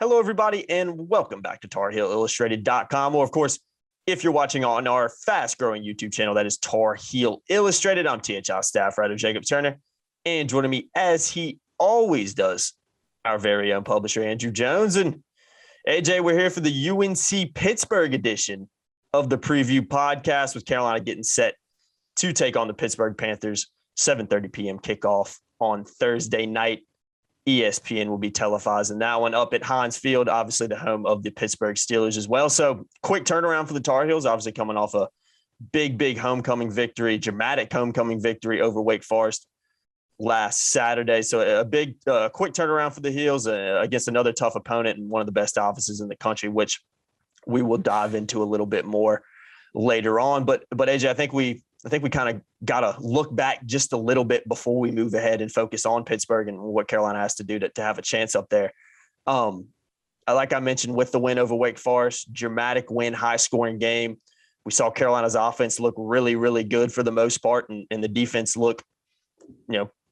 Hello, everybody, and welcome back to TarHeelIllustrated.com. Or, of course, if you're watching on our fast-growing YouTube channel, that is Tar Heel Illustrated. I'm THI staff writer Jacob Turner, and joining me, as he always does, our very own publisher, Andrew Jones. And, AJ, we're here for the UNC Pittsburgh edition of the preview podcast, with Carolina getting set to take on the Pittsburgh Panthers, 7:30 p.m. kickoff on Thursday night. ESPN will be televising that one up at Heinz Field, obviously the home of the Pittsburgh Steelers as well. So quick turnaround for the Tar Heels, obviously coming off a big homecoming victory, dramatic homecoming victory over Wake Forest last Saturday. So a big quick turnaround for the Heels against another tough opponent and one of the best offenses in the country, which we will dive into a little bit more later on. But AJ, I think we kind of got to look back just a little bit before we move ahead and focus on Pittsburgh and what Carolina has to do to have a chance up there. Like I mentioned, with the win over Wake Forest, dramatic win, high-scoring game. We saw Carolina's offense look really good for the most part, and the defense look,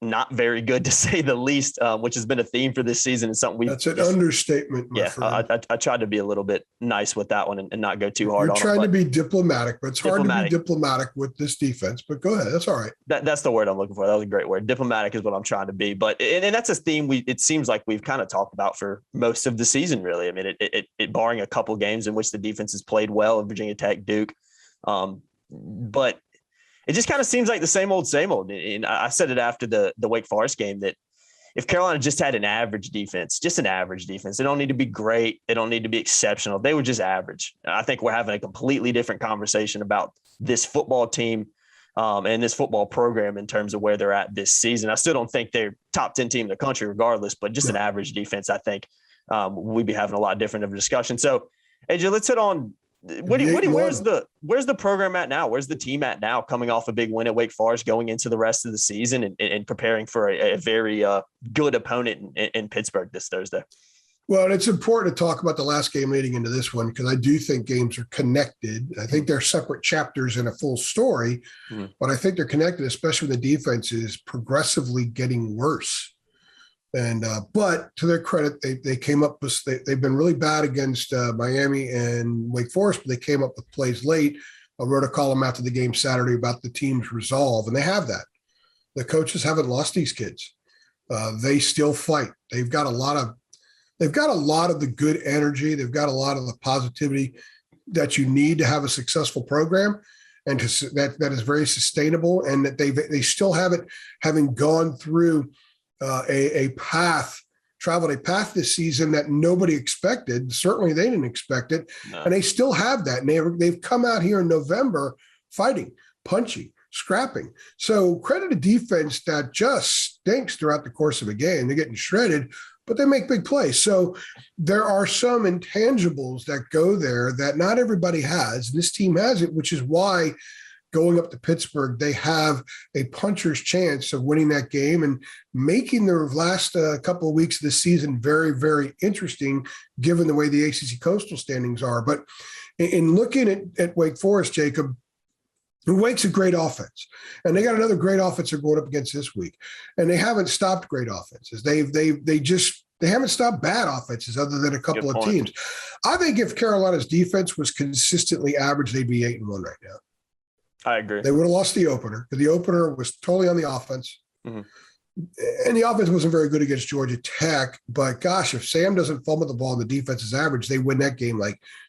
not very good to say the least, which has been a theme for this season. And something that's an understatement. My friend. I tried to be a little bit nice with that one and not go too hard. You're trying to be diplomatic, but it's hard to be diplomatic with this defense. But go ahead, that's all right. That's the word I'm looking for. That was a great word. Diplomatic is what I'm trying to be. But and that's a theme it seems like we've kind of talked about for most of the season, really. I mean, it barring a couple games in which the defense has played well at Virginia Tech, Duke, but it just kind of seems like the same old. And I said it after the Wake Forest game that if Carolina just had an average defense, they don't need to be great. They don't need to be exceptional. They were just average. I think we're having a completely different conversation about this football team and this football program in terms of where they're at this season. I still don't think they're top 10 team in the country regardless, but just an average defense, I think we'd be having a lot different of a discussion. So, AJ, let's hit on where's the program at now? Where's the team at now, coming off a big win at Wake Forest, going into the rest of the season and preparing for a very good opponent in Pittsburgh this Thursday? Well, it's important to talk about the last game leading into this one, because I do think games are connected. I think they're separate chapters in a full story, but I think they're connected, especially when the defense is progressively getting worse. And but to their credit, they came up with they've been really bad against Miami and Wake Forest, but they came up with plays late. I wrote a column after the game Saturday about the team's resolve, and they have that. The coaches haven't lost these kids. They still fight. They've got a lot of the good energy. They've got a lot of the positivity that you need to have a successful program, and that is very sustainable. And that they still have it, having gone through traveled a path this season that nobody expected. Certainly they didn't expect it. No. And they still have that. And they've come out here in November fighting, punching, scrapping. So credit a defense that just stinks throughout the course of a game. They're getting shredded, but they make big plays. So there are some intangibles that go there that not everybody has. This team has it, which is why going up to Pittsburgh, they have a puncher's chance of winning that game and making their last couple of weeks of the season very, very interesting, given the way the ACC Coastal standings are. But in looking at Wake Forest, Jacob, Wake's a great offense, and they got another great offense they're going up against this week, and they haven't stopped great offenses. They haven't stopped bad offenses other than a couple of teams. I think if Carolina's defense was consistently average, they'd be 8-1 right now. I agree. They would have lost the opener, because the opener was totally on the offense. And the offense wasn't very good against Georgia Tech. But gosh, if Sam doesn't fumble the ball and the defense is average, they win that game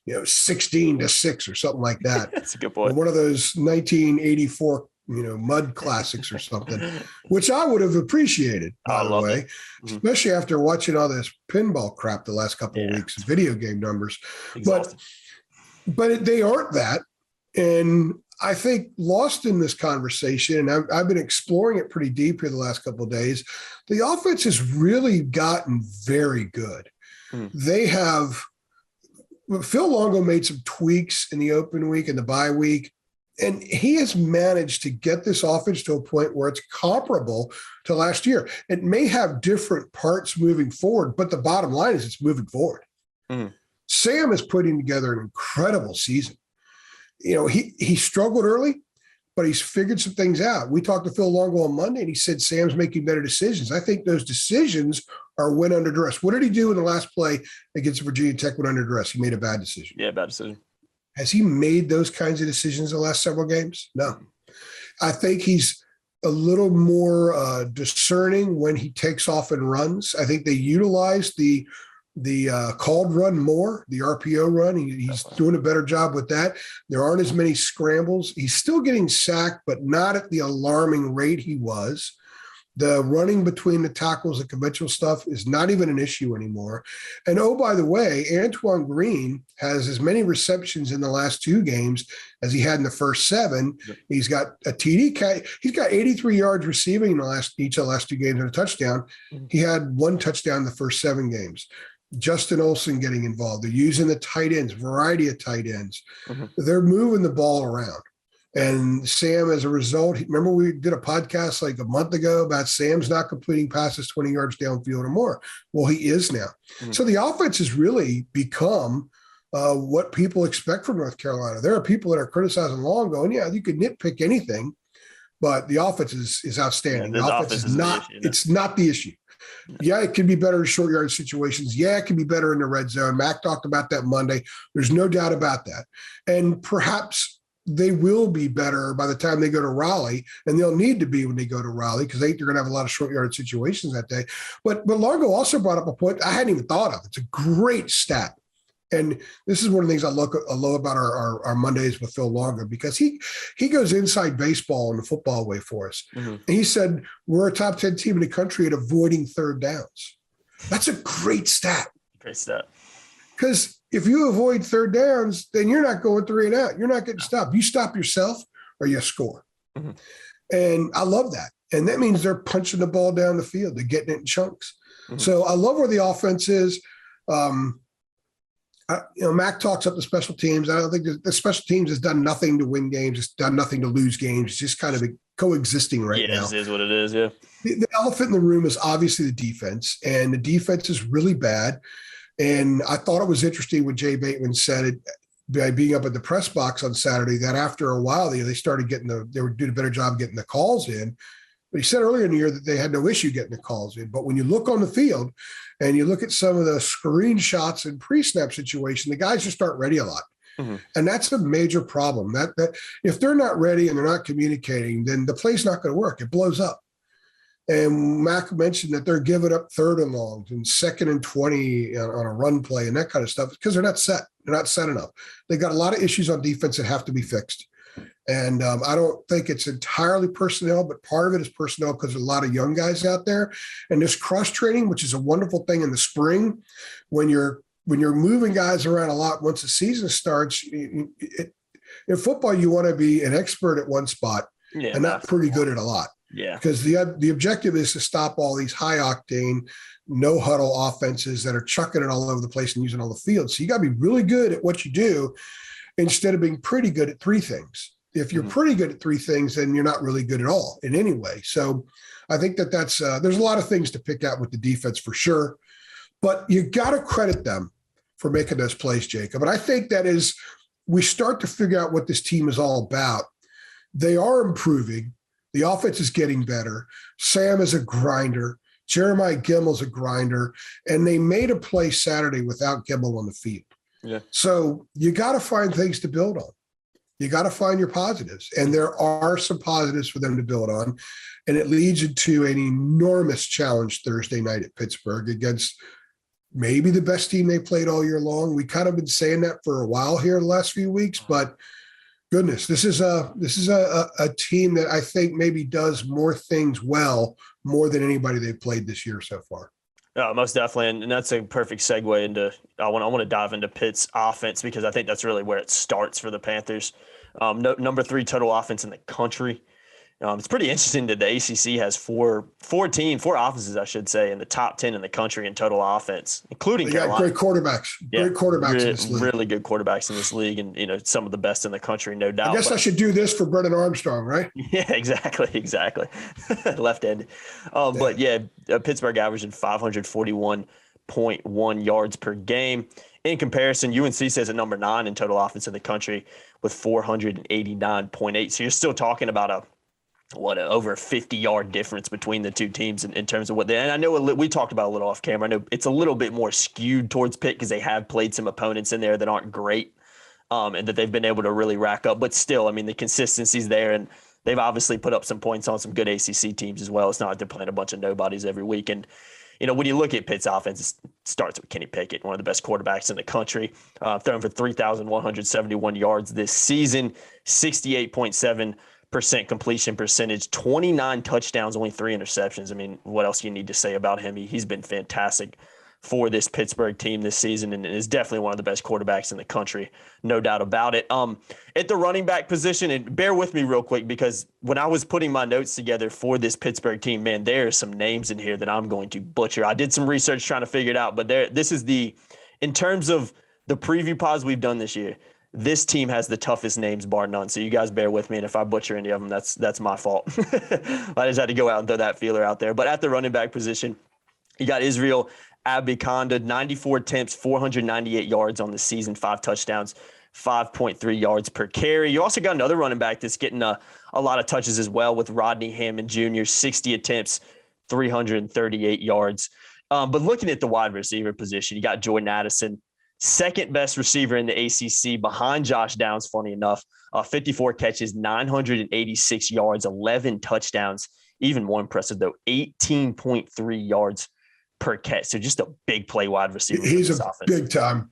16-6 or something like that. That's a good point. Or one of those 1984 mud classics or something, which I would have appreciated, by the way, especially after watching all this pinball crap the last couple of weeks, video game numbers. Exhausting. But they aren't that. And I think lost in this conversation, and I've been exploring it pretty deep here the last couple of days, the offense has really gotten very good. They have – Phil Longo made some tweaks in the open week and the bye week, and he has managed to get this offense to a point where it's comparable to last year. It may have different parts moving forward, but the bottom line is it's moving forward. Sam is putting together an incredible season. He struggled early, but he's figured some things out. We talked to Phil Longo on Monday, and he said Sam's making better decisions. I think those decisions are when under duress. What did he do in the last play against Virginia Tech when under duress? He made a bad decision. Yeah, bad decision. Has he made those kinds of decisions the last several games? No. I think he's a little more discerning when he takes off and runs. I think they utilize the called run more, the RPO run. He's doing a better job with that. There aren't as many scrambles. He's still getting sacked, but not at the alarming rate he was. The running between the tackles, the conventional stuff, is not even an issue anymore. And oh, by the way, Antoine Green has as many receptions in the last 2 games as he had in the first 7. Yep. He's got a TD. He's got 83 yards receiving in each of the last 2 games and a touchdown. Mm-hmm. He had 1 touchdown in the first 7 games. Justin Olsen getting involved. They're using the tight ends, variety of tight ends. Mm-hmm. They're moving the ball around. And Sam, as a result, remember we did a podcast like a month ago about Sam's not completing passes 20 yards downfield or more. Well, he is now. Mm-hmm. So the offense has really become what people expect from North Carolina. There are people that are criticizing Long going, yeah, you could nitpick anything, but the offense is outstanding. Yeah, the offense is not, issue, it's not the issue. Yeah, it can be better in short yard situations. Yeah, it can be better in the red zone. Mac talked about that Monday. There's no doubt about that. And perhaps they will be better by the time they go to Raleigh, and they'll need to be when they go to Raleigh because they're going to have a lot of short yard situations that day. But Largo also brought up a point I hadn't even thought of. It's a great stat. And this is one of the things I love about our Mondays with Phil Longo, because he goes inside baseball in the football way for us. Mm-hmm. And he said, we're a top 10 team in the country at avoiding third downs. That's a great stat. Great stat. Because if you avoid third downs, then you're not going 3 and out. You're not getting stopped. You stop yourself or you score. Mm-hmm. And I love that. And that means they're punching the ball down the field. They're getting it in chunks. Mm-hmm. So I love where the offense is. Mac talks up the special teams. I don't think the special teams has done nothing to win games. It's done nothing to lose games. It's just kind of coexisting right now. It is what it is, yeah. The elephant in the room is obviously the defense, and the defense is really bad. And I thought it was interesting when Jay Bateman said it by being up at the press box on Saturday that after a while they started they were doing a better job getting the calls in. But he said earlier in the year that they had no issue getting the calls in. But when you look on the field and you look at some of the screenshots and pre-snap situation, the guys just aren't ready a lot. Mm-hmm. And that's a major problem. That if they're not ready and they're not communicating, then the play's not going to work. It blows up. And Mac mentioned that they're giving up 3rd and longs and 2nd and 20 on a run play and that kind of stuff because they're not set. They're not set enough. They've got a lot of issues on defense that have to be fixed. And I don't think it's entirely personnel, but part of it is personnel because there's a lot of young guys out there. And this cross-training, which is a wonderful thing in the spring, when you're moving guys around a lot once the season starts, in football, you want to be an expert at one spot and not pretty good at a lot. Yeah, because the objective is to stop all these high octane, no huddle offenses that are chucking it all over the place and using all the field. So you got to be really good at what you do instead of being pretty good at 3 things. If you're pretty good at 3 things, then you're not really good at all in any way. So I think that's there's a lot of things to pick out with the defense for sure, but you got to credit them for making those plays, Jacob. And I think that is we start to figure out what this team is all about. They are improving. The offense is getting better. Sam is a grinder. Jeremiah Gimmel's a grinder. And they made a play Saturday without Gimmel on the field. Yeah. So you got to find things to build on. You got to find your positives. And there are some positives for them to build on. And it leads into an enormous challenge Thursday night at Pittsburgh against maybe the best team they played all year long. We kind of been saying that for a while here the last few weeks, but goodness, this is a team that I think maybe does more things well, more than anybody they've played this year so far. No, most definitely, and that's a perfect segue into. I want to dive into Pitt's offense because I think that's really where it starts for the Panthers. Number 3 total offense in the country. It's pretty interesting that the ACC has four offenses, I should say, in the top 10 in the country in total offense, including Carolina. Great quarterbacks. Yeah, great quarterbacks in this league. Really good quarterbacks in this league, and some of the best in the country, no doubt. I guess I should do this for Brennan Armstrong, right? Yeah, exactly. Left-handed. But yeah, Pittsburgh averaging 541.1 yards per game. In comparison, UNC says at number 9 in total offense in the country with 489.8. So you're still talking about over a 50-yard difference between the two teams in terms of what they – and I know we talked about a little off camera. I know it's a little bit more skewed towards Pitt because they have played some opponents in there that aren't great and that they've been able to really rack up. But still, I mean, the consistency's there, and they've obviously put up some points on some good ACC teams as well. It's not like they're playing a bunch of nobodies every week. And, when you look at Pitt's offense, it starts with Kenny Pickett, one of the best quarterbacks in the country, throwing for 3,171 yards this season, 68.7% completion percentage, 29 touchdowns, only 3 interceptions. I mean, what else do you need to say about him? He's been fantastic for this Pittsburgh team this season and is definitely one of the best quarterbacks in the country, no doubt about it. At the running back position, and bear with me real quick because when I was putting my notes together for this Pittsburgh team, man, there are some names in here that I'm going to butcher. I did some research trying to figure it out, but this is in terms of the preview pods we've done this year, this team has the toughest names bar none. So you guys bear with me. And if I butcher any of them, that's my fault. I just had to go out and throw that feeler out there. But at the running back position, you got Israel Abikonda, 94 attempts, 498 yards on the season, 5 touchdowns, 5.3 yards per carry. You also got another running back that's getting a lot of touches as well with Rodney Hammond Jr., 60 attempts, 338 yards. But looking at the wide receiver position, you got Jordan Addison, second best receiver in the ACC behind Josh Downs, funny enough, 54 catches, 986 yards, 11 touchdowns. Even more impressive, though, 18.3 yards per catch. So just a big play wide receiver. He's a big time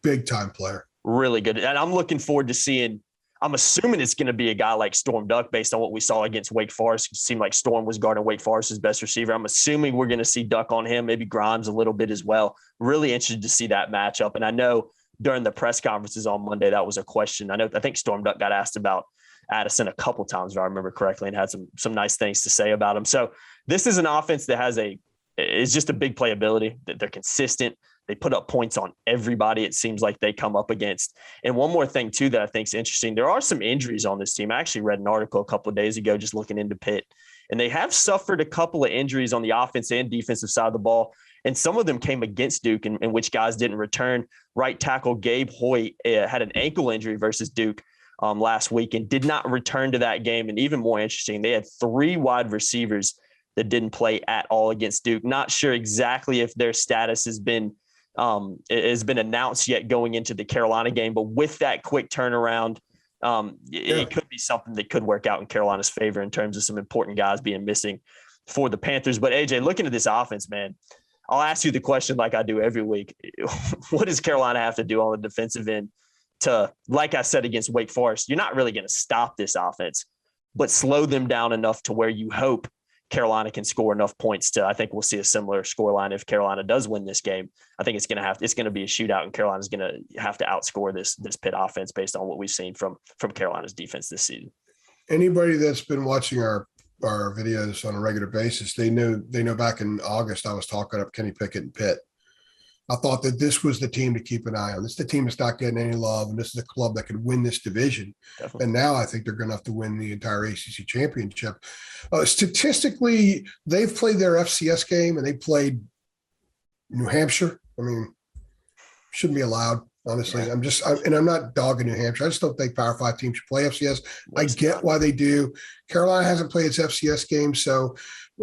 player. Really good. And I'm looking forward to seeing, I'm assuming it's going to be a guy like Storm Duck based on what we saw against Wake Forest. It seemed like Storm was guarding Wake Forest's best receiver. I'm assuming we're going to see Duck on him, maybe Grimes a little bit as well. Really interested to see that matchup. And I know during the press conferences on Monday, that was a question. I think Storm Duck got asked about Addison a couple times, if I remember correctly, and had some nice things to say about him. So this is an offense that it's just a big playability. They're consistent. They put up points on everybody it seems like they come up against. And one more thing, too, that I think is interesting, there are some injuries on this team. I actually read an article a couple of days ago just looking into Pitt, and they have suffered a couple of injuries on the offense and defensive side of the ball, and some of them came against Duke in which guys didn't return. Right tackle Gabe Hoyt had an ankle injury versus Duke last week and did not return to that game. And even more interesting, they had 3 wide receivers that didn't play at all against Duke. Not sure exactly if their status has been announced yet going into the Carolina game, but with that quick turnaround, it could be something that could work out in Carolina's favor in terms of some important guys being missing for the Panthers. But AJ, looking at this offense, man, I'll ask you the question like I do every week. What does Carolina have to do on the defensive end to, like I said, against Wake Forest? You're not really going to stop this offense, but slow them down enough to where you hope Carolina can score enough points to, I think we'll see a similar scoreline if Carolina does win this game. I think it's going to be a shootout, and Carolina's going to have to outscore this Pitt offense based on what we've seen from Carolina's defense this season. Anybody that's been watching our videos on a regular basis, they know back in August I was talking up Kenny Pickett and Pitt. I thought that this was the team to keep an eye on. This is the team that's not getting any love, and this is the club that could win this division. Definitely. And now I think they're going to have to win the entire ACC championship. Statistically, they've played their FCS game, and they played New Hampshire. I mean, shouldn't be allowed, honestly. Yeah. I'm not dogging New Hampshire. I just don't think Power 5 teams should play FCS. I get why they do. Carolina hasn't played its FCS game, so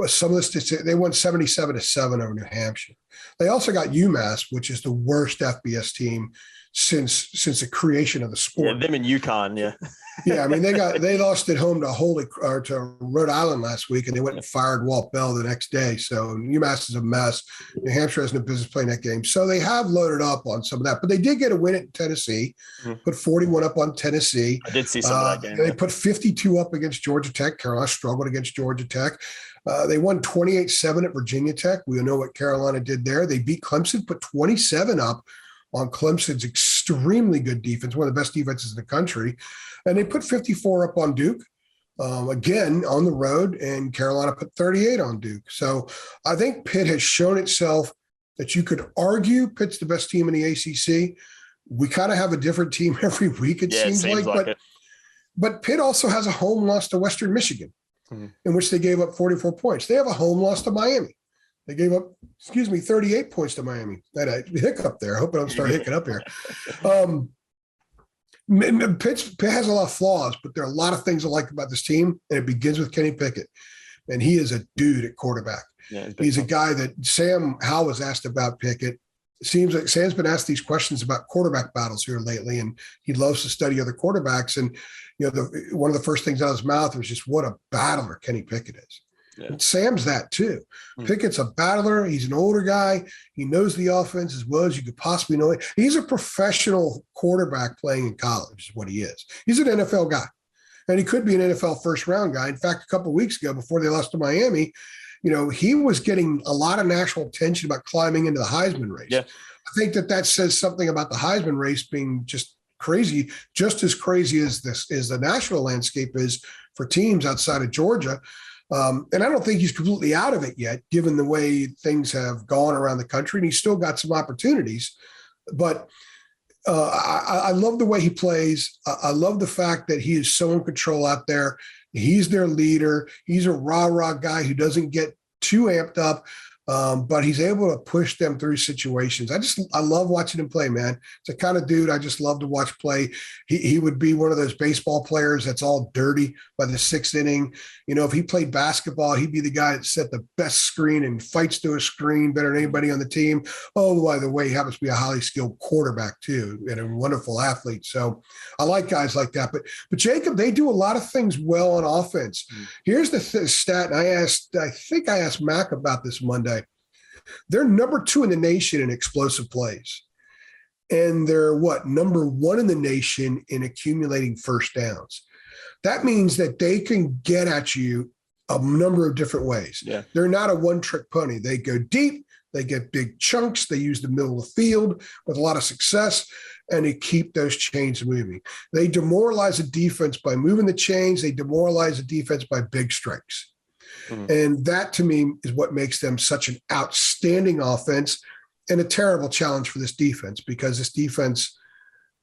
some of the statistics, they won 77-7 over New Hampshire. They also got UMass, which is the worst FBS team since the creation of the sport. Yeah, them in UConn, yeah. Yeah, I mean they lost at home to Rhode Island last week, and they went and fired Walt Bell the next day. So UMass is a mess. New Hampshire has no business playing that game. So they have loaded up on some of that, but they did get a win at Tennessee. Put 41 up on Tennessee. I did see some of that game. They put 52 up against Georgia Tech. Carolina struggled against Georgia Tech. They won 28-7 at Virginia Tech. We know what Carolina did there. They beat Clemson, put 27 up on Clemson's extremely good defense, one of the best defenses in the country. And they put 54 up on Duke, again, on the road, and Carolina put 38 on Duke. So I think Pitt has shown itself that you could argue Pitt's the best team in the ACC. We kind of have a different team every week, it seems like. But Pitt also has a home loss to Western Michigan, in which they gave up 44 points. They have a home loss to Miami. They gave up, 38 points to Miami. That a hiccup there. I hope I don't start hiccup up here. Pitt has a lot of flaws, but there are a lot of things I like about this team, and it begins with Kenny Pickett. And he is a dude at quarterback. Yeah, he's a guy that Sam Howell was asked about Pickett. It seems like Sam's been asked these questions about quarterback battles here lately, and he loves to study other quarterbacks. And, one of the first things out of his mouth was just what a battler Kenny Pickett is. Yeah. Sam's that too. Pickett's a battler. He's an older guy. He knows the offense as well as you could possibly know it. He's a professional quarterback playing in college is what he is. He's an NFL guy. And he could be an NFL first-round guy. In fact, a couple of weeks ago, before they lost to Miami, he was getting a lot of national attention about climbing into the Heisman race. Yeah. I think that says something about the Heisman race being just crazy, just as crazy as the national landscape is for teams outside of Georgia. And I don't think he's completely out of it yet, given the way things have gone around the country, and he's still got some opportunities. But I love the way he plays. I love the fact that he is so in control out there. He's their leader. He's a rah-rah guy who doesn't get too amped up, but he's able to push them through situations. I love watching him play, man. It's the kind of dude I just love to watch play. He would be one of those baseball players that's all dirty by the sixth inning. If he played basketball, he'd be the guy that set the best screen and fights to a screen better than anybody on the team. Oh, by the way, he happens to be a highly skilled quarterback too and a wonderful athlete. So I like guys like that. But Jacob, they do a lot of things well on offense. Here's the stat, and I think I asked Mac about this Monday. They're number 2 in the nation in explosive plays. And they're number 1 in the nation in accumulating first downs. That means that they can get at you a number of different ways. Yeah. They're not a one-trick pony. They go deep. They get big chunks. They use the middle of the field with a lot of success, and they keep those chains moving. They demoralize a defense by moving the chains. They demoralize a defense by big strikes. And that, to me, is what makes them such an outstanding offense and a terrible challenge for this defense, because this defense,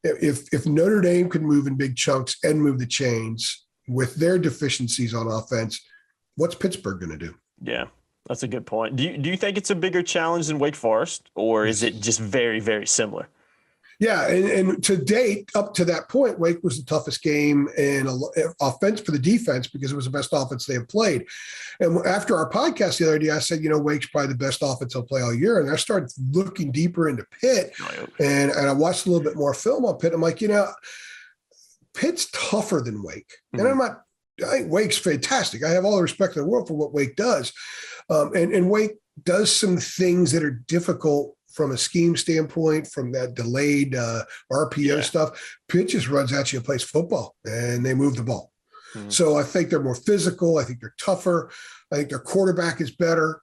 if Notre Dame could move in big chunks and move the chains with their deficiencies on offense, what's Pittsburgh going to do? Yeah, that's a good point. Do you think it's a bigger challenge than Wake Forest, or is it just very, very similar? Yeah, and to date, up to that point, Wake was the toughest game in offense for the defense because it was the best offense they have played. And after our podcast the other day, I said, Wake's probably the best offense they'll play all year. And I started looking deeper into Pitt, and I watched a little bit more film on Pitt. I'm like, Pitt's tougher than Wake. And I think Wake's fantastic. I have all the respect in the world for what Wake does. And Wake does some things that are difficult from a scheme standpoint, from that delayed RPO stuff. Pitt just runs at you and plays football, and they move the ball. So I think they're more physical. I think they're tougher. I think their quarterback is better.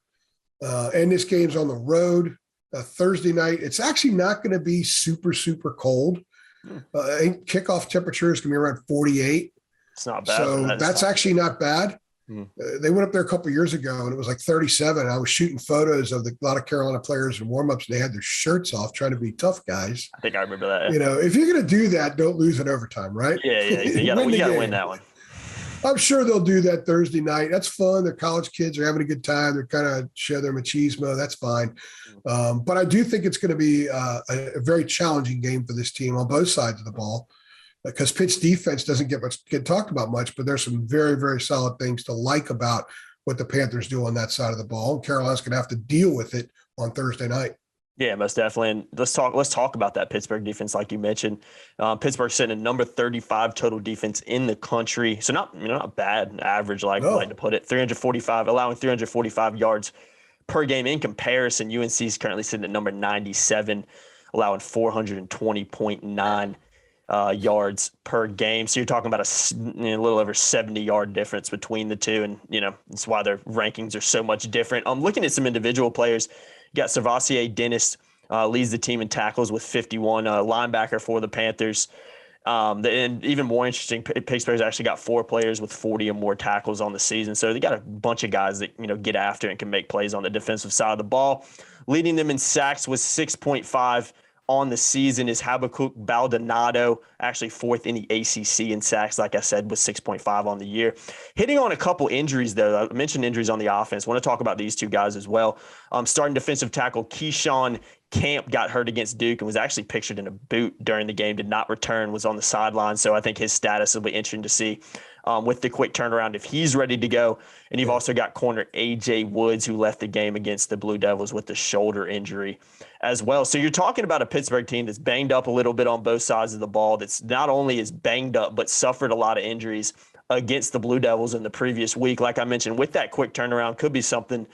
And this game's on the road Thursday night. It's actually not going to be super, super cold. I think kickoff temperature is going to be around 48. It's not bad. So that's actually not bad. They went up there a couple of years ago, and it was like 37. I was shooting photos of a lot of Carolina players in warmups. They had their shirts off, trying to be tough guys. I think I remember that. If you're going to do that, don't lose in overtime, right? Yeah. You got to win that one. I'm sure they'll do that Thursday night. That's fun. They're college kids. They're having a good time. They're kind of show their machismo. That's fine. But I do think it's going to be a very challenging game for this team on both sides of the ball, because Pitt's defense doesn't get talked about much, but there's some very, very solid things to like about what the Panthers do on that side of the ball. And Carolina's going to have to deal with it on Thursday night. Yeah, most definitely. And let's talk about that Pittsburgh defense, like you mentioned. Pittsburgh's sitting at number 35 total defense in the country. So not bad average, like to put it. 345, allowing 345 yards per game. In comparison, UNC is currently sitting at number 97, allowing 420.9 yards per game. So you're talking about a little over 70-yard difference between the two. And, that's why their rankings are so much different. I'm looking at some individual players. You got Servassier Dennis leads the team in tackles with 51, linebacker for the Panthers. And even more interesting, Pittsburgh's actually got 4 players with 40 or more tackles on the season. So they got a bunch of guys that, get after and can make plays on the defensive side of the ball. Leading them in sacks with 6.5 on the season is Habakkuk Baldonado, actually fourth in the ACC in sacks, like I said, with 6.5 on the year. Hitting on a couple injuries, though. I mentioned injuries on the offense. I want to talk about these two guys as well. Starting defensive tackle Keyshawn Camp got hurt against Duke and was actually pictured in a boot during the game, did not return, was on the sideline. So I think his status will be interesting to see with the quick turnaround if he's ready to go. And you've also got corner A.J. Woods, who left the game against the Blue Devils with the shoulder injury as well. So you're talking about a Pittsburgh team that's banged up a little bit on both sides of the ball, that's not only is banged up, but suffered a lot of injuries against the Blue Devils in the previous week. Like I mentioned, with that quick turnaround could be something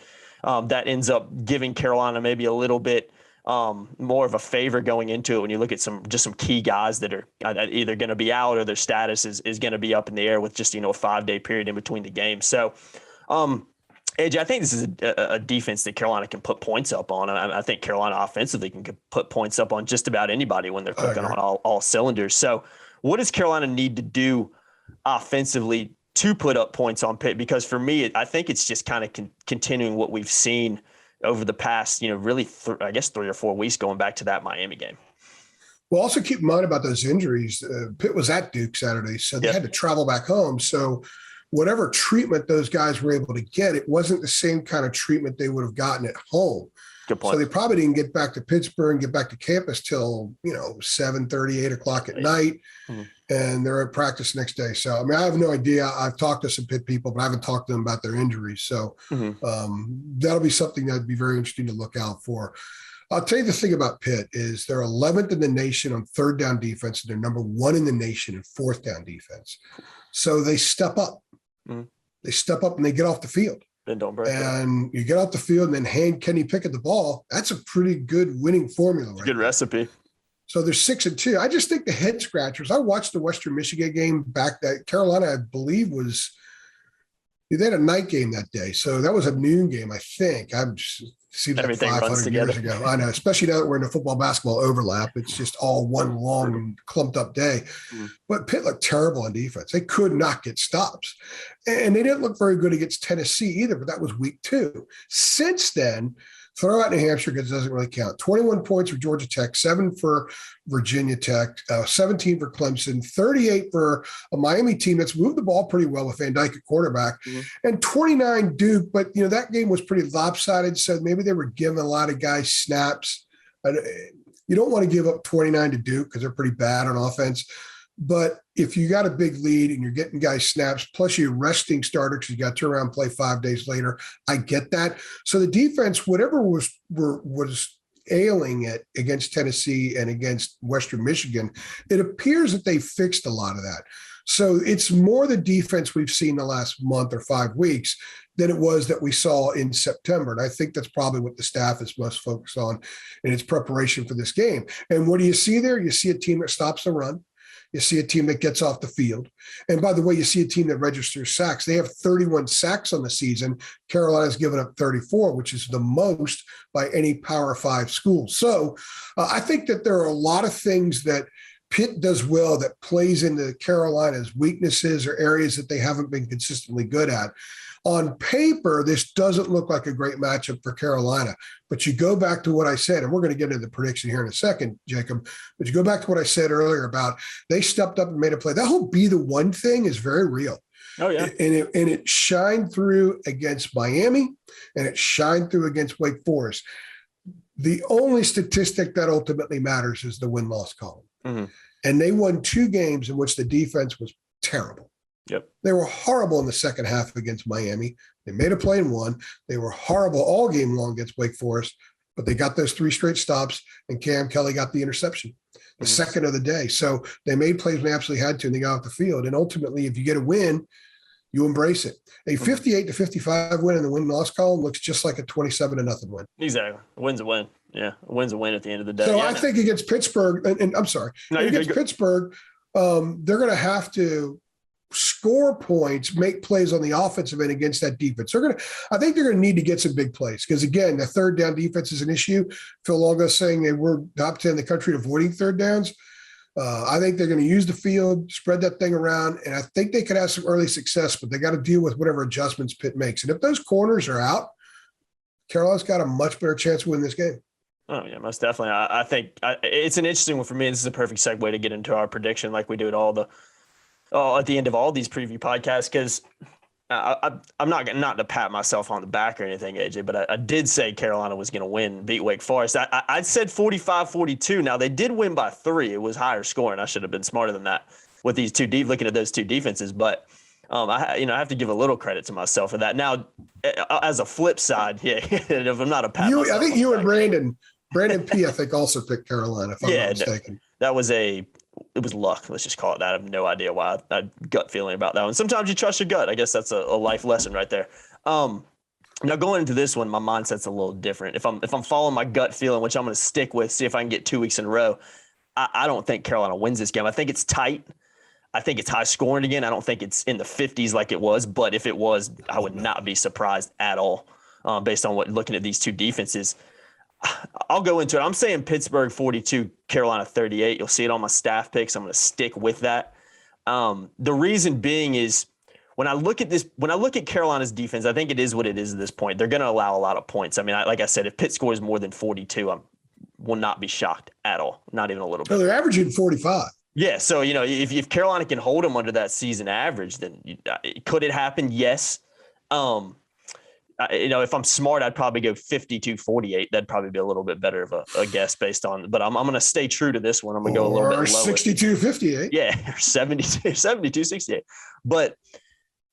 that ends up giving Carolina maybe a little bit more of a favor going into it when you look at some key guys that are either going to be out or their status is going to be up in the air with just, a 5-day period in between the games. So, AJ, I think this is a defense that Carolina can put points up on. I think Carolina offensively can put points up on just about anybody when they're clicking on all cylinders. So what does Carolina need to do offensively to put up points on Pitt? Because for me, I think it's just kind of continuing what we've seen over the past, really, I guess 3 or 4 weeks going back to that Miami game. Well, also keep in mind about those injuries. Pitt was at Duke Saturday, so they had to travel back home. So whatever treatment those guys were able to get, it wasn't the same kind of treatment they would have gotten at home. Good point. So they probably didn't get back to Pittsburgh and get back to campus till, 7:30, 8 o'clock at night. Mm-hmm. And they're at practice next day. So, I have no idea. I've talked to some Pitt people, but I haven't talked to them about their injuries. So that'll be something that'd be very interesting to look out for. I'll tell you the thing about Pitt is they're 11th in the nation on third down defense, and they're number 1 in the nation in fourth down defense. So they step up. Mm-hmm. They step up and they get off the field. Then don't break and you get off the field and then hand Kenny Pickett the ball. That's a pretty good winning formula. Right? Good recipe. So they're 6-2. I just think the head scratchers. I watched the Western Michigan game back that Carolina, I believe, they had a night game that day. So that was a noon game, I think. Seems like 500 years ago. I know, especially now that we're in a football basketball overlap. It's just all one long clumped up day. Mm-hmm. But Pitt looked terrible on defense. They could not get stops. And they didn't look very good against Tennessee either, but that was week 2. Since then, throw out New Hampshire because it doesn't really count. 21 points for Georgia Tech, 7 for Virginia Tech, 17 for Clemson, 38 for a Miami team that's moved the ball pretty well with Van Dyke at quarterback, and 29 Duke. But, that game was pretty lopsided, so maybe they were giving a lot of guys snaps. You don't want to give up 29 to Duke because they're pretty bad on offense. But if you got a big lead and you're getting guys snaps, plus you're resting starter because you got to turn around and play 5 days later, I get that. So the defense, whatever was ailing it against Tennessee and against Western Michigan, it appears that they fixed a lot of that. So it's more the defense we've seen the last month or 5 weeks than it was that we saw in September. And I think that's probably what the staff is most focused on in its preparation for this game. And what do you see there? You see a team that stops the run. You see a team that gets off the field. And by the way, you see a team that registers sacks. They have 31 sacks on the season. Carolina's given up 34, which is the most by any Power 5 school. So I think that there are a lot of things that Pitt does well that plays into Carolina's weaknesses or areas that they haven't been consistently good at. On paper, this doesn't look like a great matchup for Carolina, but you go back to what I said, and we're going to get into the prediction here in a second, Jacob, but you go back to what I said earlier about they stepped up and made a play. That whole be the one thing is very real. Oh, yeah. And it shined through against Miami, and it shined through against Wake Forest. The only statistic that ultimately matters is the win-loss column. Mm-hmm. And they won 2 games in which the defense was terrible. Yep. They were horrible in the second half against Miami. They made a play and won. They were horrible all game long against Wake Forest, but they got those 3 straight stops, and Cam Kelly got the interception, the second of the day. So they made plays when they absolutely had to, and they got off the field. And ultimately, if you get a win, you embrace it. A 58-55 win in the win-loss column looks just like a 27-0 win. Exactly. A win's a win. Yeah, a win's a win at the end of the day. So I think against Pittsburgh, and I'm sorry, against Pittsburgh, they're going to have to score points, make plays on the offensive end against that defense. I think they're going to need to get some big plays because, again, the third down defense is an issue. Phil Longo's saying they were top 10 in the country at avoiding third downs. I think they're going to use the field, spread that thing around, and I think they could have some early success, but they got to deal with whatever adjustments Pitt makes. And if those corners are out, Carolina's got a much better chance of winning this game. Oh, yeah, most definitely. I think it's an interesting one for me. This is a perfect segue to get into our prediction like we do at the end of all these preview podcasts, because I'm not to pat myself on the back or anything, AJ, but I did say Carolina was going to win, beat Wake Forest. I said 45-42. Now, they did win by 3. It was higher scoring. I should have been smarter than that with these looking at those two defenses. But I have to give a little credit to myself for that. Now, as a flip side, yeah, if I'm not a pat myself, I think you and Brandon P, I think, also picked Carolina, if I'm not mistaken. That was it was luck. Let's just call it that. I have no idea why. I had gut feeling about that one. Sometimes you trust your gut. I guess that's a life lesson right there. Now going into this one, my mindset's a little different. If I'm following my gut feeling, which I'm going to stick with, see if I can get 2 weeks in a row, I don't think Carolina wins this game. I think it's tight. I think it's high scoring again. I don't think it's in the 50s like it was, but if it was, I would not be surprised at all based on looking at these two defenses. I'll go into it. I'm saying Pittsburgh 42, Carolina 38. You'll see it on my staff picks. I'm going to stick with that. The reason being is when I look at Carolina's defense, I think it is what it is at this point. They're going to allow a lot of points. I mean, like I said, if Pitt scores more than 42, I will not be shocked at all. Not even a little bit. No, they're averaging 45. Yeah. So, if Carolina can hold them under that season average, then could it happen? Yes. If I'm smart, I'd probably go 52-48. That'd probably be a little bit better of a guess based on, but I'm going to stay true to this one. I'm going to go a little bit lower. 62-58. Yeah, 72-68. But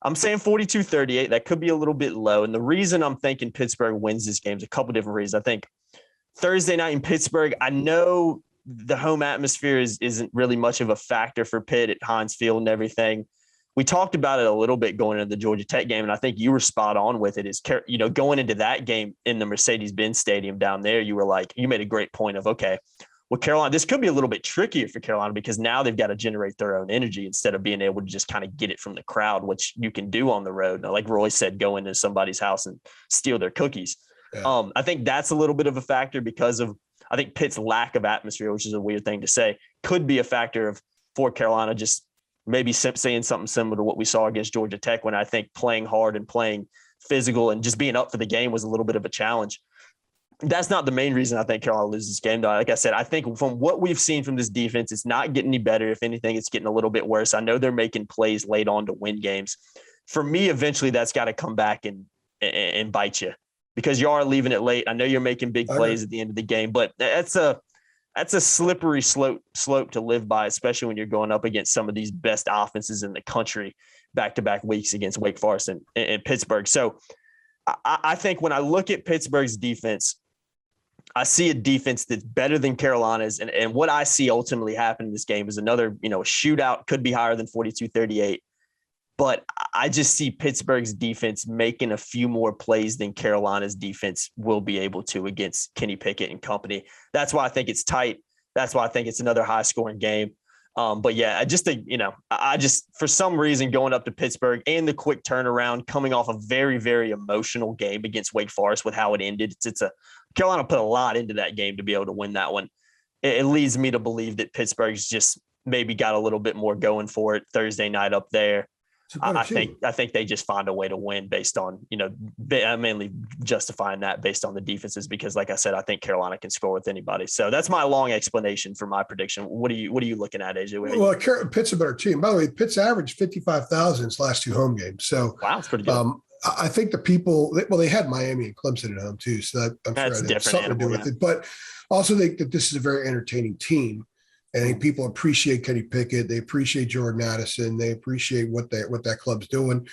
I'm saying 42-38. That could be a little bit low. And the reason I'm thinking Pittsburgh wins this game is a couple different reasons. I think Thursday night in Pittsburgh, I know the home atmosphere isn't really much of a factor for Pitt at Heinz Field and everything. We talked about it a little bit going into the Georgia Tech game, and I think you were spot on with it. Is going into that game in the Mercedes-Benz Stadium down there, you made a great point of, okay, well, Carolina, this could be a little bit trickier for Carolina because now they've got to generate their own energy instead of being able to just kind of get it from the crowd, which you can do on the road. Now, like Roy said, go into somebody's house and steal their cookies. Yeah. I think that's a little bit of a factor because of, I think Pitt's lack of atmosphere, which is a weird thing to say, could be a factor for Carolina just maybe saying something similar to what we saw against Georgia Tech when I think playing hard and playing physical and just being up for the game was a little bit of a challenge. That's not the main reason I think Carolina loses this game, though. Like I said, I think from what we've seen from this defense, it's not getting any better. If anything, it's getting a little bit worse. I know they're making plays late on to win games. For me, eventually that's got to come back and bite you because you are leaving it late. I know you're making big plays at the end of the game, but that's a slippery slope to live by, especially when you're going up against some of these best offenses in the country back-to-back weeks against Wake Forest and Pittsburgh. So I think when I look at Pittsburgh's defense, I see a defense that's better than Carolina's. And what I see ultimately happen in this game is another, shootout, could be higher than 42-38. But I just see Pittsburgh's defense making a few more plays than Carolina's defense will be able to against Kenny Pickett and company. That's why I think it's tight. That's why I think it's another high-scoring game. But yeah, I just think, for some reason going up to Pittsburgh and the quick turnaround coming off a very, very emotional game against Wake Forest with how it ended. Carolina put a lot into that game to be able to win that one. It leads me to believe that Pittsburgh's just maybe got a little bit more going for it Thursday night up there. I think they just find a way to win based on, mainly justifying that based on the defenses, because like I said, I think Carolina can score with anybody. So that's my long explanation for my prediction. What are you looking at, AJ? Well, Pitt's a better team. By the way, Pitt's averaged 55,000 in its last 2 home games. So wow, that's pretty good. I think the people, they had Miami and Clemson at home too. So I'm sure that had something to do with it, but also think that this is a very entertaining team. And I think people appreciate Kenny Pickett. They appreciate Jordan Addison. They appreciate what that club's doing.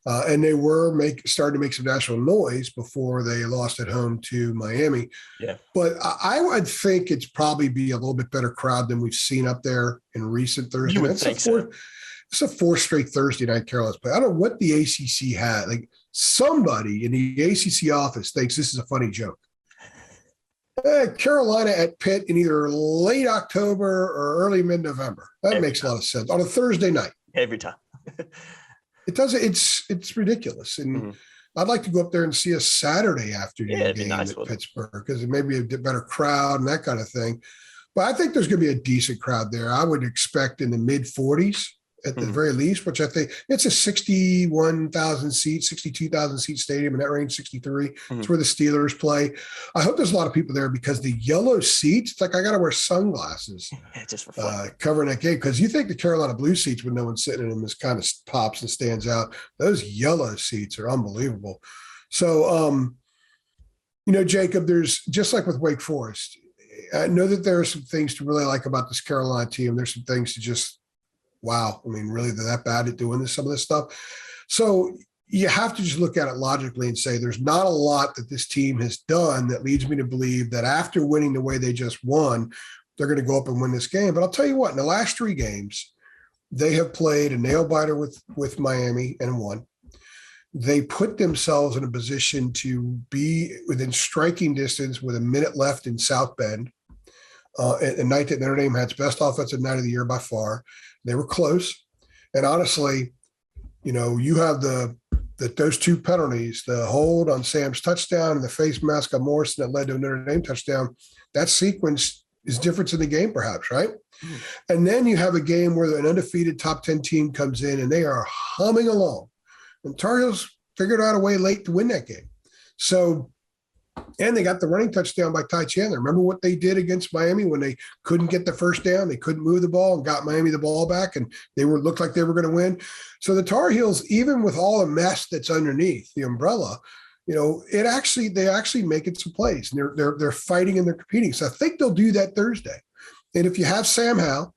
And they were starting to make some national noise before they lost at home to Miami. Yeah. But I would think it's probably be a little bit better crowd than we've seen up there in recent Thursday. You would think so. It's a 4th straight Thursday night Carolina's play. I don't know what the ACC had. Like somebody in the ACC office thinks this is a funny joke. Carolina at Pitt in either late October or early mid-November. That makes a lot of sense on a Thursday night. Every time. It does. It's ridiculous. And I'd like to go up there and see a Saturday afternoon game at Pittsburgh because it may be a better crowd and that kind of thing. But I think there's going to be a decent crowd there. I would expect in the mid-40s at the very least, which I think it's a 61,000 seat, 62,000 seat stadium in that range, 63. It's where the Steelers play. I hope there's a lot of people there because the yellow seats, it's like I got to wear sunglasses just for fun. Covering that game. Because you think the Carolina blue seats with no one sitting in them is kind of pops and stands out. Those yellow seats are unbelievable. So, Jacob, there's just like with Wake Forest, I know that there are some things to really like about this Carolina team. There's some things to just, wow. I mean, really, they're that bad at doing some of this stuff. So you have to just look at it logically and say there's not a lot that this team has done that leads me to believe that after winning the way they just won, they're going to go up and win this game. But I'll tell you what, in the last 3 games, they have played a nail biter with Miami and won. They put themselves in a position to be within striking distance with a minute left in South Bend. A night that Notre Dame had its best offensive night of the year by far. They were close. And honestly, you have those 2 penalties, the hold on Sam's touchdown and the face mask on Morrison that led to a Notre Dame touchdown. That sequence is difference in the game, perhaps, right? And then you have a game where an undefeated top 10 team comes in and they are humming along. And Tar Heels figured out a way late to win that game. So, and they got the running touchdown by Ty Chandler. Remember what they did against Miami when they couldn't get the first down? They couldn't move the ball and got Miami the ball back, and looked like they were going to win. So the Tar Heels, even with all the mess that's underneath the umbrella, they actually make it some plays. And they're fighting and they're competing. So I think they'll do that Thursday. And if you have Sam Howell,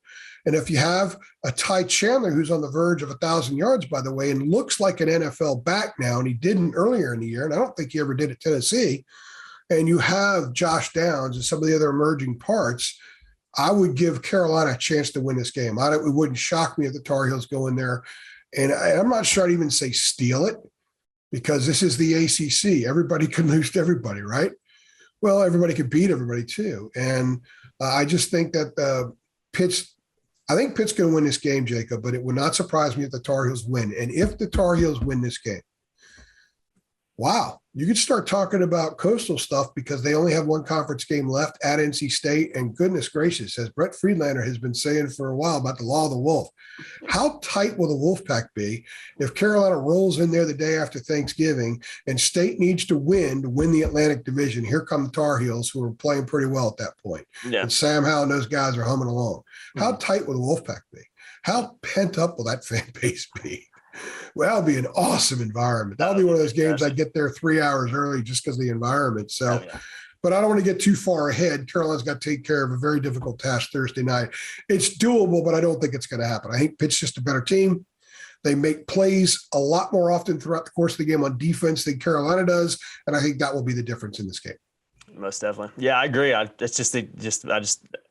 and if you have a Ty Chandler who's on the verge of 1,000 yards, by the way, and looks like an NFL back now, and he didn't earlier in the year, and I don't think he ever did at Tennessee, and you have Josh Downs and some of the other emerging parts, I would give Carolina a chance to win this game. It wouldn't shock me if the Tar Heels go in there, and I'm not sure I'd even say steal it, because this is the ACC. Everybody can lose to everybody, right? Well, everybody can beat everybody too. And I just think that Pitt's going to win this game, Jacob, but it would not surprise me if the Tar Heels win. And if the Tar Heels win this game, wow, you could start talking about Coastal stuff because they only have one conference game left at NC State. And goodness gracious, as Brett Friedlander has been saying for a while about the law of the wolf, how tight will the Wolfpack be if Carolina rolls in there the day after Thanksgiving and State needs to win the Atlantic Division? Here come the Tar Heels, who are playing pretty well at that point. Yeah. And Sam Howell and those guys are humming along. How tight will the Wolfpack be? How pent up will that fan base be? Well, that'll be an awesome environment. That'll be one of those games I'd get there 3 hours early just because of the environment. So, but I don't want to get too far ahead. Carolina's got to take care of a very difficult task Thursday night. It's doable, but I don't think it's going to happen. I think Pitt's just a better team. They make plays a lot more often throughout the course of the game on defense than Carolina does, and I think that will be the difference in this game. Most definitely. Yeah, I agree. I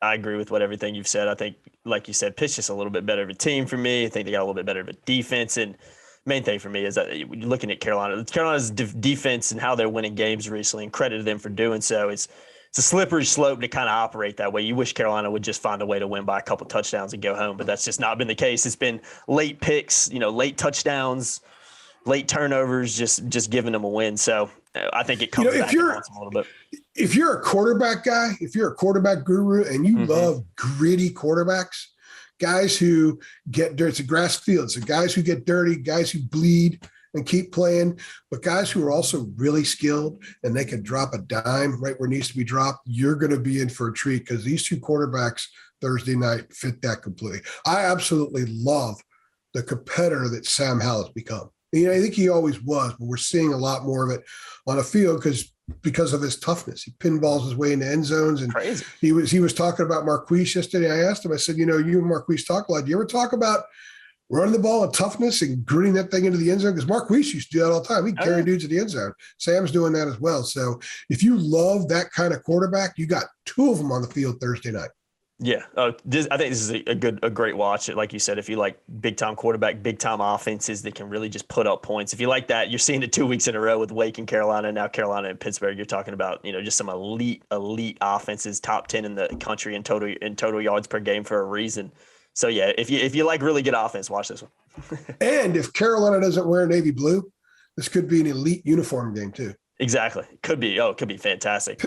agree with everything you've said. I think, like you said, Pitt's just a little bit better of a team for me. I think they got a little bit better of a defense. And main thing for me is that you're looking at Carolina's defense and how they're winning games recently, and credit to them for doing so. It's a slippery slope to kind of operate that way. You wish Carolina would just find a way to win by a couple touchdowns and go home, but that's just not been the case. It's been late picks, late touchdowns, late turnovers, just giving them a win. So I think it comes back and haunts them a little bit. If you're a quarterback guy, if you're a quarterback guru and you love gritty quarterbacks, guys who get dirty, it's a grass field, so guys who get dirty, guys who bleed and keep playing, but guys who are also really skilled and they can drop a dime right where it needs to be dropped, you're going to be in for a treat because these 2 quarterbacks Thursday night fit that completely. I absolutely love the competitor that Sam Howell has become. I think he always was, but we're seeing a lot more of it on the field because of his toughness. He pinballs his way into end zones, and crazy. He was talking about Marquise yesterday. I asked him, I said, you and Marquise talk a lot. Do you ever talk about running the ball and toughness and gritting that thing into the end zone? Because Marquise used to do that all the time. He'd carry dudes to the end zone. Sam's doing that as well. So if you love that kind of quarterback, you got 2 of them on the field Thursday night. Yeah, I think this is a great watch. Like you said, if you like big-time quarterback, big-time offenses that can really just put up points. If you like that, you're seeing it 2 weeks in a row with Wake and Carolina, and now Carolina and Pittsburgh. You're talking about, just some elite offenses, top 10 in the country in total yards per game for a reason. So yeah, if you like really good offense, watch this one. And if Carolina doesn't wear navy blue, this could be an elite uniform game too. Exactly, could be. Oh, it could be fantastic.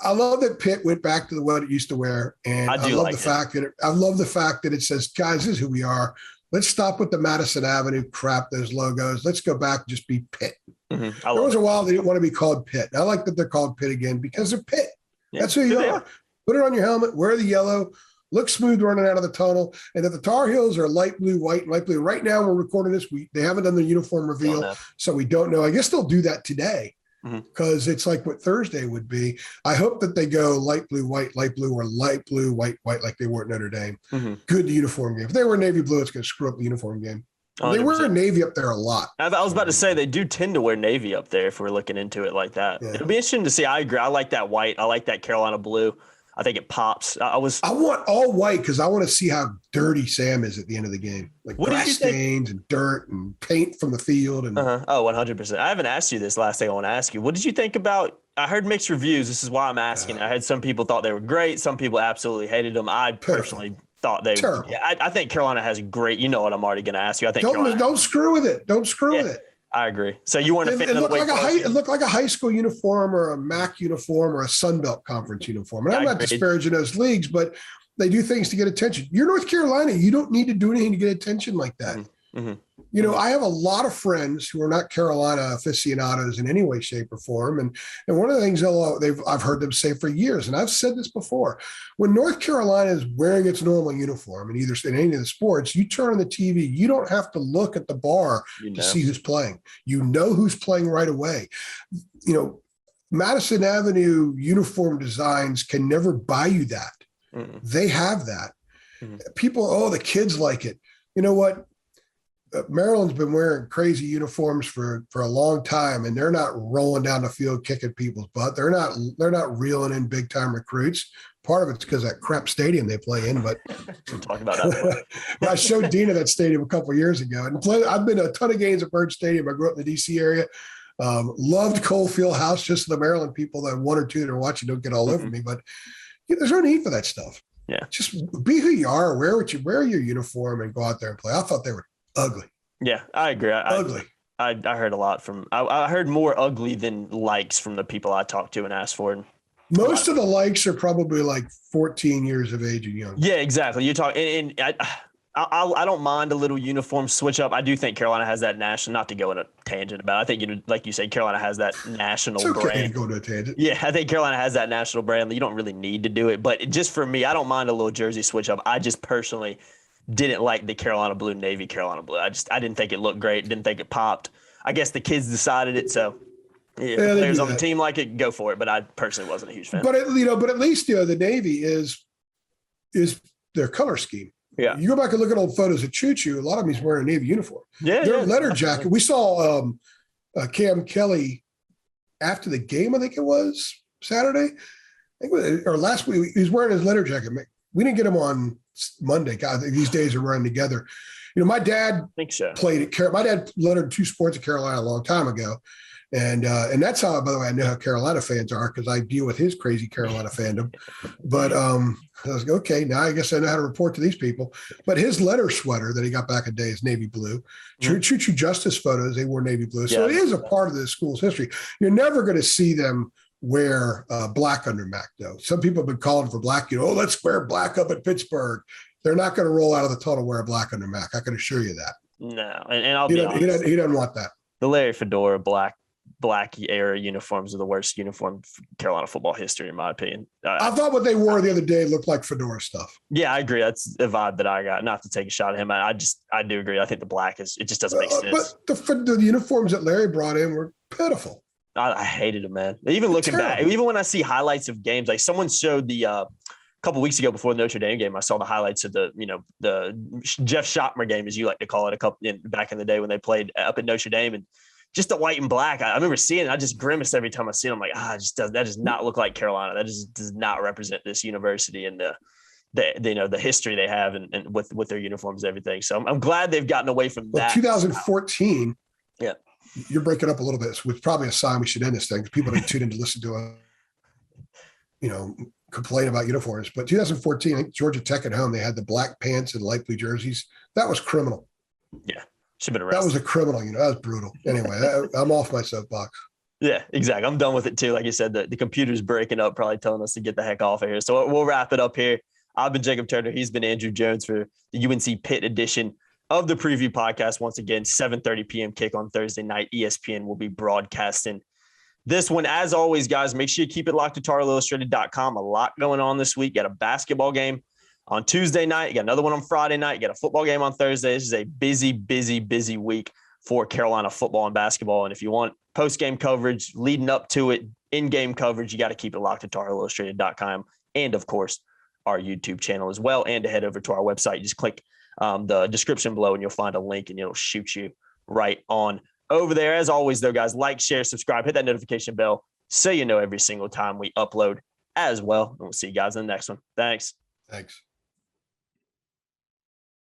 I love that Pitt went back to the what it used to wear, and I love the fact that it says, "Guys, this is who we are. Let's stop with the Madison Avenue crap. Those logos. Let's go back and just be Pitt." Mm-hmm. There was a while they didn't want to be called Pitt. I like that they're called Pitt again because they're Pitt. Yeah. That's who you are. Put it on your helmet. Wear the yellow. Look smooth running out of the tunnel. And if the Tar Heels are light blue, white, and light blue, right now we're recording this. They haven't done the uniform reveal, so we don't know. I guess they'll do that today because it's like what Thursday would be. I hope that they go light blue, white, or light blue, white, like they were at Notre Dame. Good uniform game. If they were navy blue, it's going to screw up the uniform game. 100%. They wear navy up there a lot. I was about to say they do tend to wear navy up there if we're looking into it like that. Yeah. It'll be interesting to see. I agree. I like that white. I like that Carolina blue. I think it pops. I want all white because I want to see how dirty Sam is at the end of the game. Like grass stains and dirt and paint from the field. And Oh, 100%. I haven't asked you this. Last thing I want to ask you. What did you think about – I heard mixed reviews. This is why I'm asking. I heard some people thought they were great. Some people absolutely hated them. I personally thought they were – I think Carolina has great – you know what I'm already going to ask you. I think don't screw with it. Don't screw with it. I agree. So you weren't a fan of the way it looked like a high school uniform or a MAC uniform or a Sun Belt Conference uniform. And I'm not disparaging those leagues, but they do things to get attention. You're North Carolina. You don't need to do anything to get attention like that. You know, I have a lot of friends who are not Carolina aficionados in any way, shape, or form. And one of the things I've heard them say for years, and I've said this before, when North Carolina is wearing its normal uniform in any of the sports, you turn on the TV, you don't have to look at the bar to see who's playing. You know who's playing right away. You know, Madison Avenue uniform designs can never buy you that. They have that. People, the kids like it. You know what? Maryland's been wearing crazy uniforms for a long time, and they're not rolling down the field kicking people's butt. They're not reeling in big time recruits. Part of it's because that crap stadium they play in. But we'll talk about that. I showed Dina that stadium a couple of years ago, and I've been to a ton of games at Bird Stadium. I grew up in the DC area. Loved Cole Fieldhouse. Just the Maryland people, that one or two that are watching, don't get all over me. But there's no need for that stuff. Yeah, just be who you are. Wear your uniform and go out there and play. I thought they were ugly. Yeah, I agree. Ugly. I heard a lot from. I heard more ugly than likes from the people I talked to and asked for. And most of the likes are probably like 14 years of age and younger. Yeah, exactly. You talk, and I don't mind a little uniform switch up. I do think Carolina has that national. Not to go on a tangent about it. I think like you said, Carolina has that national it's okay brand. To go to a tangent. Yeah, I think Carolina has that national brand. You don't really need to do it, but just for me, I don't mind a little jersey switch up. I just personally didn't like the Carolina blue, navy Carolina blue. I didn't think it looked great. Didn't think it popped. I guess the kids decided it. So if the players on the team like it, go for it. But I personally wasn't a huge fan. But at least the navy is their color scheme. Yeah. You go back and look at old photos of Choo Choo. A lot of them he's wearing a navy uniform. Yeah. Their letter jacket. We saw Cam Kelly after the game. I think it was Saturday, or last week. He's wearing his letter jacket. We didn't get him on Monday. God, these days are running together. You know, my dad played at my dad lettered 2 sports at Carolina a long time ago. And that's how, by the way, I know how Carolina fans are because I deal with his crazy Carolina fandom. But I was like, okay, now I guess I know how to report to these people. But his letter sweater that he got back in the day is navy blue. Choo Choo Justice photos, they wore navy blue. So it is a part of the school's history. You're never going to see them wear black under MAC, though. Some people have been calling for black. Let's wear black up at Pittsburgh. They're not going to roll out of the tunnel wear black under MAC. I can assure you that. No, and I'll be honest. He doesn't want that. The Larry Fedora black era uniforms are the worst uniform for Carolina football history, in my opinion. I thought what they wore the other day looked like Fedora stuff. Yeah, I agree. That's the vibe that I got. Not to take a shot at him. I do agree. I think the black it just doesn't make sense. But the uniforms that Larry brought in were pitiful. I hated them, man. Even looking back, even when I see highlights of games, like someone showed the couple weeks ago before the Notre Dame game, I saw the highlights of the Jeff Schottmer game, as you like to call it, back in the day when they played up at Notre Dame, and just the white and black. I remember seeing it. I just grimaced every time I see it. I'm like, that does not look like Carolina. That just does not represent this university and the history they have and with their uniforms and everything. So I'm glad they've gotten away from that. 2014. Yeah. You're breaking up a little bit, so it's probably a sign we should end this thing because people don't tune in to listen to complain about uniforms. But 2014, I think Georgia Tech at home, they had the black pants and light blue jerseys. That was criminal. Yeah, should have been arrested. That was a criminal. That was brutal. Anyway, I'm off my soapbox. Yeah, exactly. I'm done with it too. Like you said, the computer's breaking up, probably telling us to get the heck off of here. So we'll wrap it up here. I've been Jacob Turner. He's been Andrew Jones for the UNC Pitt edition of the Preview Podcast. Once again, 7:30 p.m. kick on Thursday night. ESPN will be broadcasting this one. As always, guys, make sure you keep it locked to TarHeelIllustrated.com. A lot going on this week. You got a basketball game on Tuesday night. You got another one on Friday night. You got a football game on Thursday. This is a busy week for Carolina football and basketball. And if you want post-game coverage leading up to it, in-game coverage, you got to keep it locked to TarHeelIllustrated.com and, of course, our YouTube channel as well. And to head over to our website, just click the description below and you'll find a link and it'll shoot you right on over there. As always, though, guys, like, share, subscribe, hit that notification bell so you know every single time we upload as well. And we'll see you guys in the next one. Thanks. Thanks.